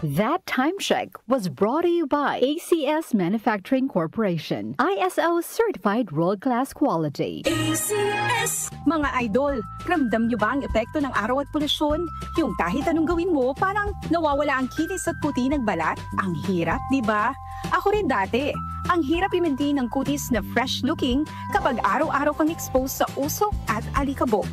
That time check was brought to you by ACS Manufacturing Corporation. ISO certified world-class quality. ACS! Mga idol, ramdam nyo ba ang epekto ng araw at polusyon? Yung kahit anong gawin mo, parang nawawala ang kinis at puti ng balat? Ang hirap, di ba? Ako rin dati. Ang hirap i-maintain ng kutis na fresh-looking kapag araw-araw kang exposed sa usok at alikabok.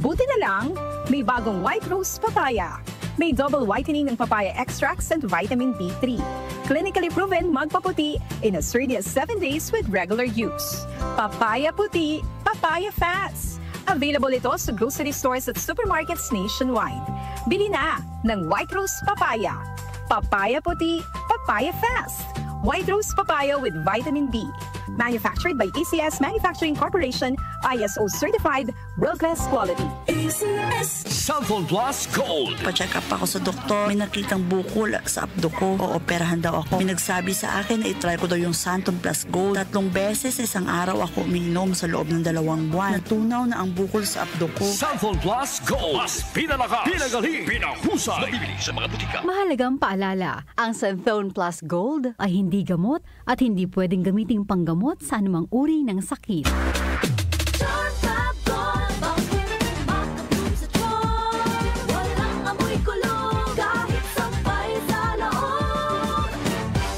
Buti na lang, may bagong White Rose Papaya. May double whitening ng papaya extracts and vitamin B3. Clinically proven magpaputi in as early as 7 days with regular use. Papaya Puti, Papaya Fast. Available ito sa grocery stores at supermarkets nationwide. Bili na ng White Rose Papaya. Papaya Puti, Papaya Fast. White Rose Papaya with vitamin B. Manufactured by ACS Manufacturing Corporation, ISO certified, world-class quality. ACS Santon Plus Gold. Pa-check up ako sa doktor. May nakitang bukol sa abdo ko. Ooperahan daw ako. May nagsabi sa akin na itry ko daw yung Santon Plus Gold. 3 beses isang araw ako umiinom sa loob ng 2 buwan. Natunaw na ang bukol sa abdo ko. Santon Plus Gold. Mas pinalakas, pinagaling, pinahusay. Mabibili sa mga butika. Mahalagang paalala, ang Santon Plus Gold ay hindi gamot at hindi pwedeng gamiting panggamot sa anumang uri ng sakit.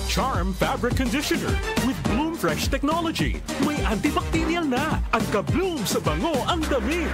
Charm Fabric Conditioner with Bloom Fresh Technology. May antibacterial na at ka-bloom sa bango ang damit.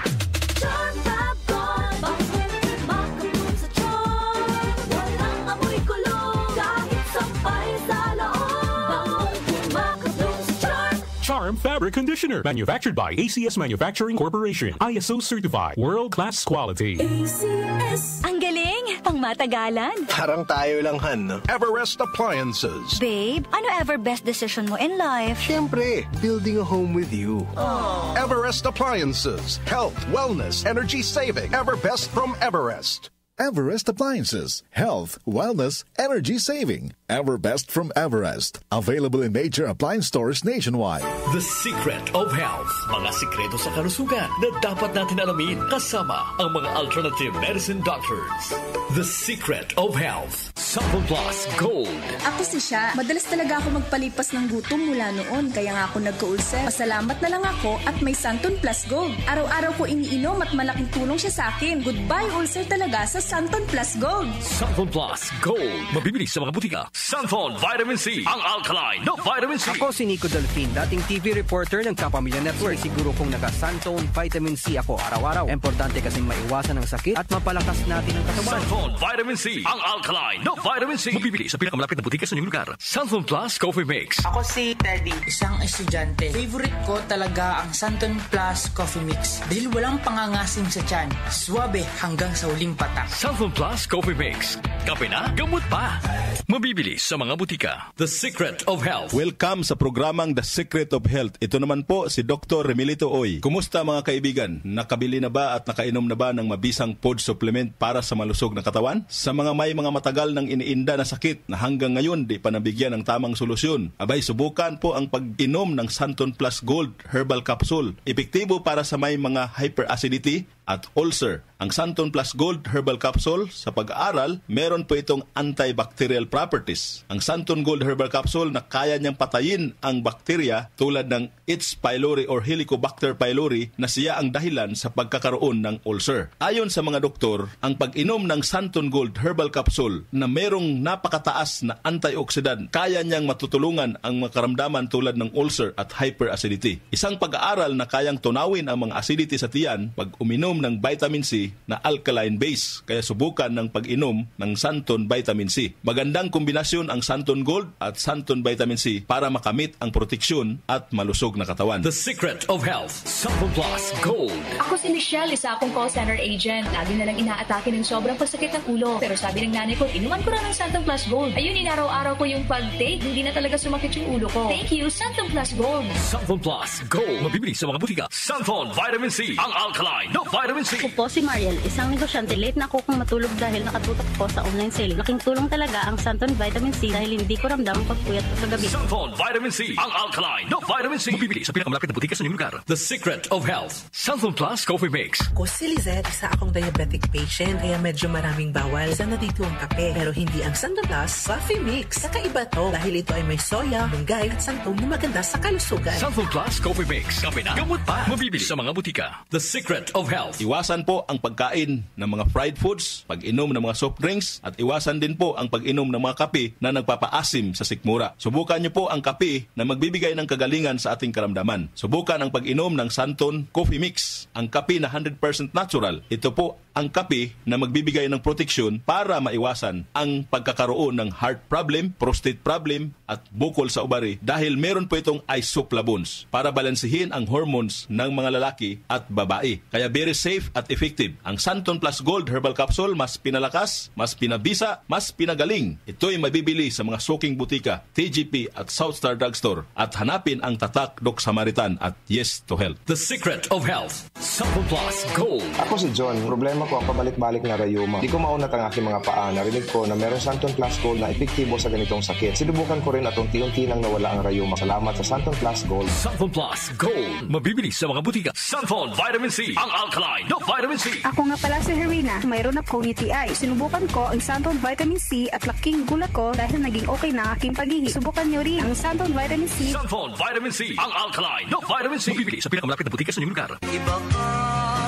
Charm Fabric, bakit makabloom sa charm? Walang amoy kulong kahit sampay sa loob. Makabloom sa charm. Charm Fabric Conditioner. Manufactured by ACS Manufacturing Corporation. ISO certified. World-class quality. ACS. Ang galing! Pangmatagalan. Parang tayo lang, Han, no? Everest Appliances. Babe, ano ever best decision mo in life? Siyempre, building a home with you. Aww. Everest Appliances. Health, wellness, energy saving. Everbest from Everest. Everest Appliances. Health, wellness, energy saving. Everbest from Everest. Available in major appliance stores nationwide. The Secret of Health. Mga sikreto sa kalusugan na dapat natin alamin kasama ang mga alternative medicine doctors. The Secret of Health. Santon Plus Gold. Ako si Sha. Madalas talaga ako magpalipas ng gutom mula noon. Kaya nga ako nagka-ulcer. Pasalamat na lang ako at may Santon Plus Gold. Araw-araw ko iniinom at malaking tulong siya sa akin. Goodbye ulcer talaga sa Santon Plus Gold. Santon Plus Gold. Mabibili sa mga butika. Santon Vitamin C. Ang alkaline na vitamin C. Ako si Nico Delfin, dating TV reporter ng Kapamilya Network. Siguro kung naka-Santon Vitamin C ako araw-araw. Importante kasing maiwasan ang sakit at mapalakas natin ang katawan. Santon Vitamin C. Ang alkaline na vitamin C. Mabibili sa pinakamalapit na butika sa inyong lugar. Santon Plus Coffee Mix. Ako si Teddy, isang estudyante. Favorite ko talaga ang Santon Plus Coffee Mix dahil walang pangangasim sa tiyan. Suwabe hanggang sa huling patak. Santon Plus Coffee Mix. Kape na, gamot pa. Mabibili sa mga butika. The Secret of Health. Welcome sa programang The Secret of Health. Ito naman po si Dr. Remilito Oy. Kumusta mga kaibigan? Nakabili na ba at nakainom na ba ng mabisang food supplement para sa malusog na katawan? Sa mga may mga matagal ng iniinda na sakit na hanggang ngayon di pa nabigyan ng tamang solusyon, abay subukan po ang pag-inom ng Santon Plus Gold Herbal Capsule. Epektibo para sa may mga hyperacidity at ulcer. Ang Santon Plus Gold Herbal Capsule, sa pag-aaral, meron po itong antibacterial properties. Ang Santon Gold Herbal Capsule na kaya niyang patayin ang bakterya tulad ng H. pylori or Helicobacter pylori na siya ang dahilan sa pagkakaroon ng ulcer. Ayon sa mga doktor, ang pag-inom ng Santon Gold Herbal Capsule na merong napakataas na antioxidant, kaya niyang matutulungan ang mga karamdaman tulad ng ulcer at hyperacidity. Isang pag-aaral na kayang tunawin ang mga acidity sa tiyan pag uminom ng vitamin C na alkaline base. Kaya subukan ng pag-inom ng Santon Vitamin C. Magandang kombinasyon ang Santon Gold at Santon Vitamin C para makamit ang proteksyon at malusog na katawan. The Secret of Health. Santon Plus Gold. Ako si Michelle, isa akong call center agent. Lagi na lang inaatake ng sobrang pasakit ng ulo. Pero sabi ng nanay ko, inuman ko na ng Santon Plus Gold. Ayun, inaraw-araw ko yung pag-take. Hindi na talaga sumakit yung ulo ko. Thank you, Santon Plus Gold. Santon Plus Gold. Mabibili sa mga butika. Santon Vitamin C. Ang alkaline na vitamin Vitamin C. Ako po si Mariel, isang negosyante. Late na ako kung matulog dahil nakatutok ko sa online sale. Laking tulong talaga ang Santon Vitamin C dahil hindi ko ramdam ang pagpuyat ko sa gabi. Santon Vitamin C, ang alkaline na vitamin C. Bibili sa pinakamalapit na butika sa inyong lugar. The Secret of Health. Santon Plus Coffee Mix. Ako si Lizette, isa akong diabetic patient kaya medyo maraming bawal. Isa na dito ang kape pero hindi ang Santon Plus Coffee Mix. Kakaiba to dahil ito ay may soya, munggay at santong na maganda sa kalusugan. Santon Plus Coffee Mix. Kape na, gamot pa. Mabibili sa mga butika. The Secret of Health. Iwasan po ang pagkain ng mga fried foods, pag-inom ng mga soft drinks, at iwasan din po ang pag-inom ng mga kape na nagpapaasim sa sikmura. Subukan niyo po ang kape na magbibigay ng kagalingan sa ating karamdaman. Subukan ang pag-inom ng Santon Coffee Mix, ang kape na 100% natural. Ito po ang kape na magbibigay ng proteksyon para maiwasan ang pagkakaroon ng heart problem, prostate problem, at bukol sa ubari dahil meron po itong isoflavones para balansihin ang hormones ng mga lalaki at babae. Kaya very safe at effective. Ang Santon Plus Gold Herbal Capsule mas pinalakas, mas pinabisa, mas pinagaling. Ito'y mabibili sa mga suking butika, TGP at Southstar Drugstore at hanapin ang tatak Doc Samaritan at Yes to Health. The Secret of Health. Santon Plus Gold. Ako si John. Problema ko ang pabalik-balik na rayuma. Di ko maunat ang aking mga paa. Narinig ko na meron Santon Plus Gold na epektibo sa ganitong sakit. Sinubukan ko rin at unti-unti nang nawala ang rayuma. Salamat sa Santon Plus Gold. Santon Plus Gold. Mabibili sa mga butika. Santon Vitamin C. Ang alkaline na vitamin C. Ako nga pala si Herina. Mayroon akong UTI. Sinubukan ko ang Santon Vitamin C at laking gulat ko dahil naging okay na aking paghihi. Subukan niyo rin ang Santon Vitamin C. Santon Vitamin C. Ang alkaline na vitamin C. Mabibili sa pinakamalapit na butika sa inyong lugar. Iba ka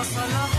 sa lahat.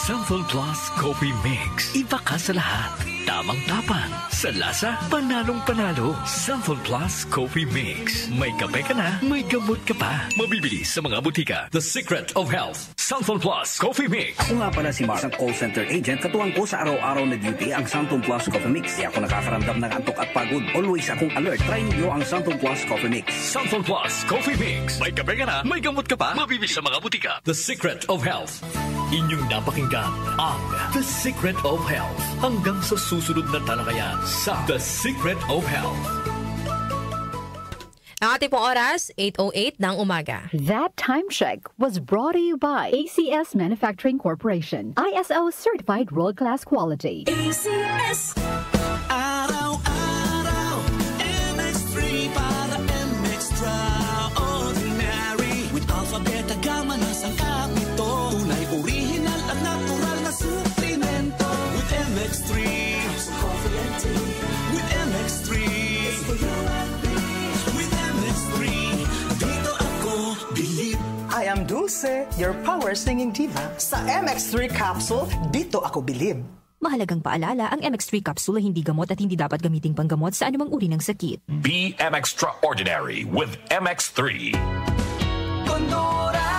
Santon Plus Coffee Mix. Iba ka sa lahat. Tamang-tapang. Sa lasa, panalong-panalo. Santon Plus Coffee Mix. May kape ka na, may gamot ka pa. Mabibili sa mga butika. The Secret of Health. Santon Plus Coffee Mix. Ako nga pala si Mark, isang call center agent. Katuwang ko sa araw-araw na duty ang Santon Plus Coffee Mix. Di ako nakakaramdam ng antok at pagod. Always akong alert. Try niyo ang Santon Plus Coffee Mix. Santon Plus Coffee Mix. May kape ka na, may gamot ka pa. Mabibili sa mga butika. The Secret of Health. Inyong napakinggan ang The Secret of Health. Hanggang sa susunod na talakayan sa The Secret of Health. Ang ating pong oras, 8:08 ng umaga. That time check was brought to you by ACS Manufacturing Corporation. ISO certified world-class quality. ACS. Araw-araw, MX3 para MX-Traordinary. With alphabet, gamma na sangkap nito. Tunay, original at natural na suplemento. With MX3, coffee and tea. With MX3, it's for you and me. With MX3, dito ako bilib. I am Dulce, your power singing diva. Sa MX3 capsule, dito ako bilib. Mahalagang paalala, ang MX3 capsule ay hindi gamot at hindi dapat gamiting panggamot sa anumang uri ng sakit. Be MX-Traordinary with MX3. Kondora,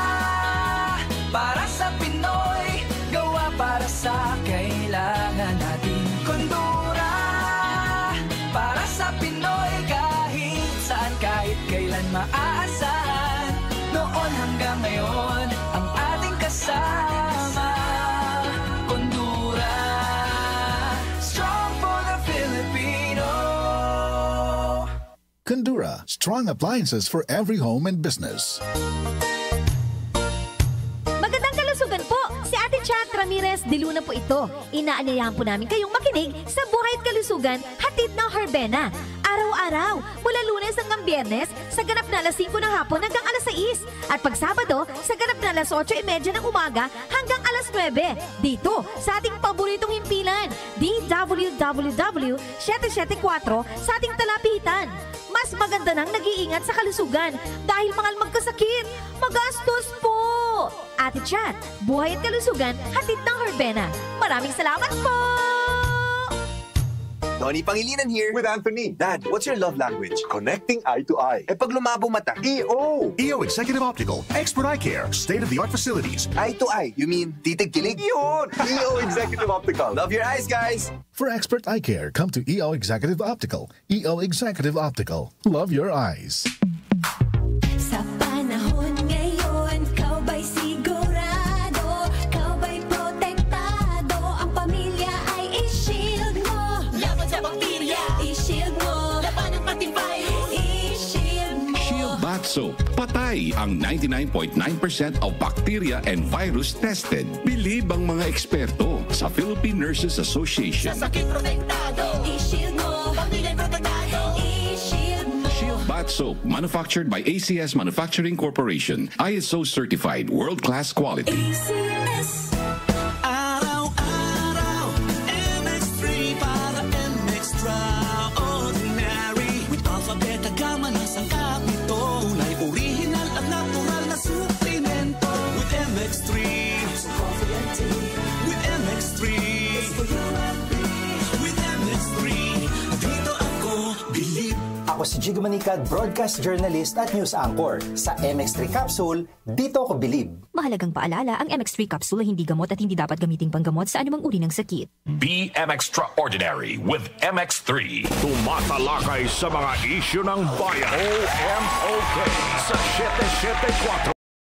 para sa Pinoy, gawa para sa kailangan natin. Kondora, para sa Pinoy, kahit saan, kahit kailan maaasahan. Noon hanggang ngayon, ang ating kasama. Kondora, strong for the Filipino. Kondura, strong appliances for every home and business. Magandang kalusugan po! Si Ate Chat Ramirez de Luna po ito. Inaanyayahan po namin kayong makinig sa Buhay at Kalusugan, hatid ng Herbena. Araw-araw, mula Lunes hanggang Biyernes, sa ganap na alas 5 ng hapon hanggang alas 6. At pag Sabado, sa ganap na alas 8:30 ng umaga hanggang alas 9. Dito, sa ating paboritong himpilan, DWWW 774 sa ating talapitan. Mas maganda nang nag-iingat sa kalusugan dahil mahal magkasakit. Magastos po! Ate Chat, Buhay at Kalusugan, hatid ng Herbena. Maraming salamat po! Noni Pangilinan here. With Anthony. Dad, what's your love language? Connecting eye to eye. Eh pag lumabo mata, EO. EO Executive Optical. Expert eye care. State-of-the-art facilities. Eye to eye. You mean titig-kilig? Yun! EO Executive Optical. Love your eyes, guys. For expert eye care, come to EO Executive Optical. EO Executive Optical. Love your eyes. Sa panahon ngayon, kau ba'y sigurado? Kau ba'y protektado? Ang pamilya ay i-shield mo. Laban sa bakterya, i-shield mo. Laban ng pati virus, i-shield mo. Shield Bats Soap. Patay ang 99.9% of bacteria and virus tested. Believe ang mga eksperto sa Philippine Nurses Association. Sa sakit protektado, i-shield mo. Pamilya protektado, i-shield mo. Shield Bath Soap, manufactured by ACS Manufacturing Corporation. ISO certified, world-class quality. ACS. Araw-araw, MX3 para extraordinary. With alpha, beta, gamma na sangkap nito. Tunay, original at natural na suplemento. With MX3, so coffee and tea. With MX3, it's for you and me. With MX3, dito ako believe. Ako si Jigo Manicad, broadcast journalist at news anchor. Sa MX3 Capsule, dito ako bilib. Mahalagang paalala, ang MX3 capsule ay hindi gamot at hindi dapat gamiting panggamot sa anumang uri ng sakit. Be extraordinary with MX3. Tumatalakay sa mga isyu ng bayan. OMOK sa 774.